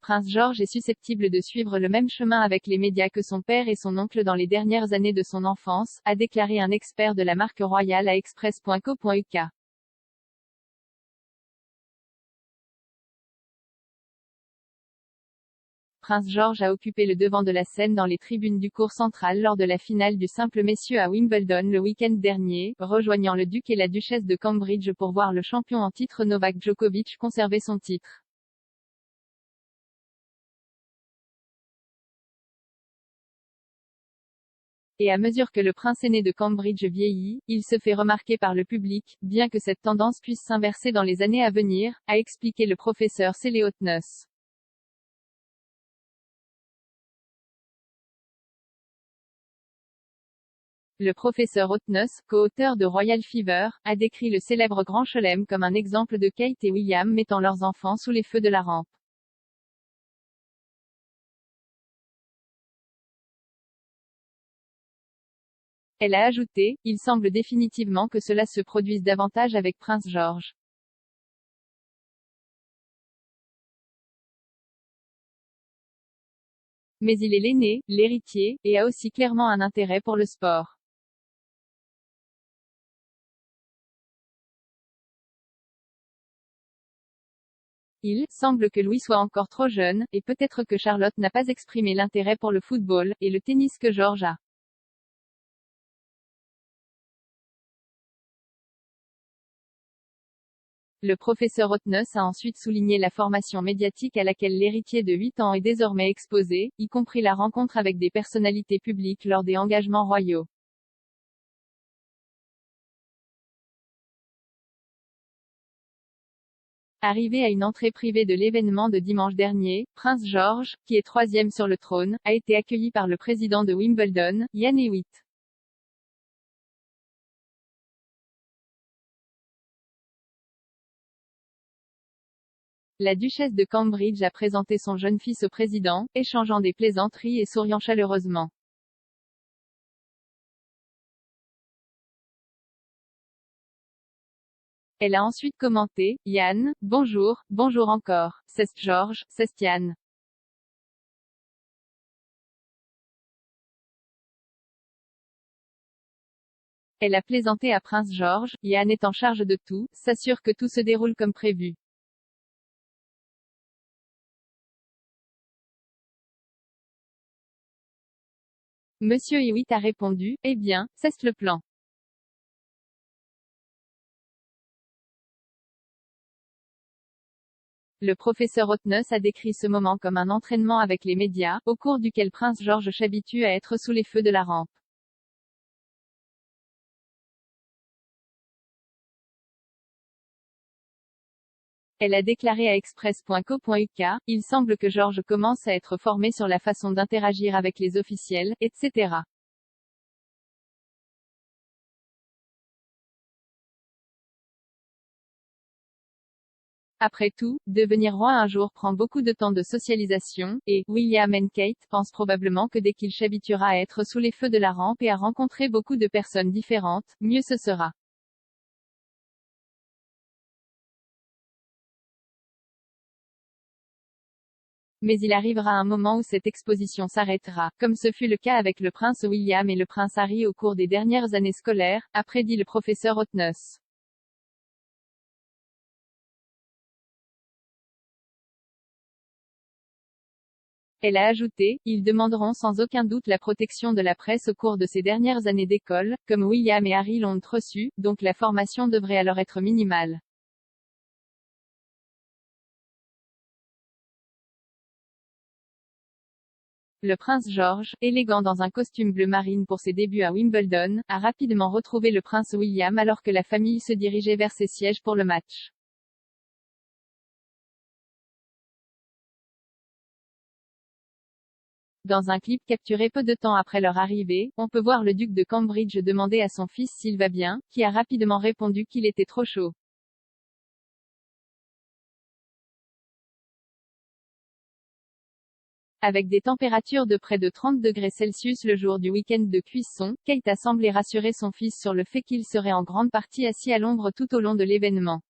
Prince George est susceptible de suivre le même chemin avec les médias que son père et son oncle dans les dernières années de son enfance, a déclaré un expert de la marque royale à Express.co.uk. Prince George a occupé le devant de la scène dans les tribunes du court central lors de la finale du simple messieurs à Wimbledon le week-end dernier, rejoignant le duc et la duchesse de Cambridge pour voir le champion en titre Novak Djokovic conserver son titre. Et à mesure que le prince aîné de Cambridge vieillit, il se fait remarquer par le public, bien que cette tendance puisse s'inverser dans les années à venir, a expliqué le professeur Cele Hotness. Le professeur Hotness, co-auteur de Royal Fever, a décrit le célèbre Grand Chelem comme un exemple de Kate et William mettant leurs enfants sous les feux de la rampe. Elle a ajouté, il semble définitivement que cela se produise davantage avec Prince George. Mais il est l'aîné, l'héritier, et a aussi clairement un intérêt pour le sport. Il semble que Louis soit encore trop jeune, et peut-être que Charlotte n'a pas exprimé l'intérêt pour le football, et le tennis que George a. Le professeur Hotness a ensuite souligné la formation médiatique à laquelle l'héritier de 8 ans est désormais exposé, y compris la rencontre avec des personnalités publiques lors des engagements royaux. Arrivé à une entrée privée de l'événement de dimanche dernier, Prince George, qui est troisième sur le trône, a été accueilli par le président de Wimbledon, Ian Hewitt. La duchesse de Cambridge a présenté son jeune fils au président, échangeant des plaisanteries et souriant chaleureusement. Elle a ensuite commenté, Ian, bonjour, bonjour encore, c'est George, c'est Ian. Elle a plaisanté à Prince George, Ian est en charge de tout, s'assure que tout se déroule comme prévu. Monsieur Hewitt a répondu, eh bien, c'est le plan. Le professeur Hotness a décrit ce moment comme un entraînement avec les médias, au cours duquel Prince George s'habitue à être sous les feux de la rampe. Elle a déclaré à Express.co.uk, il semble que George commence à être formé sur la façon d'interagir avec les officiels, etc. Après tout, devenir roi un jour prend beaucoup de temps de socialisation, et William et Kate pensent probablement que dès qu'il s'habituera à être sous les feux de la rampe et à rencontrer beaucoup de personnes différentes, mieux ce sera. Mais il arrivera un moment où cette exposition s'arrêtera, comme ce fut le cas avec le prince William et le prince Harry au cours des dernières années scolaires, a prédit le professeur Hotness. Elle a ajouté, ils demanderont sans aucun doute la protection de la presse au cours de ces dernières années d'école, comme William et Harry l'ont reçu, donc la formation devrait alors être minimale. Le prince George, élégant dans un costume bleu marine pour ses débuts à Wimbledon, a rapidement retrouvé le prince William alors que la famille se dirigeait vers ses sièges pour le match. Dans un clip capturé peu de temps après leur arrivée, on peut voir le duc de Cambridge demander à son fils s'il va bien, qui a rapidement répondu qu'il était trop chaud. Avec des températures de près de 30 degrés Celsius le jour du week-end de cuisson, Kate a semblé rassurer son fils sur le fait qu'il serait en grande partie assis à l'ombre tout au long de l'événement.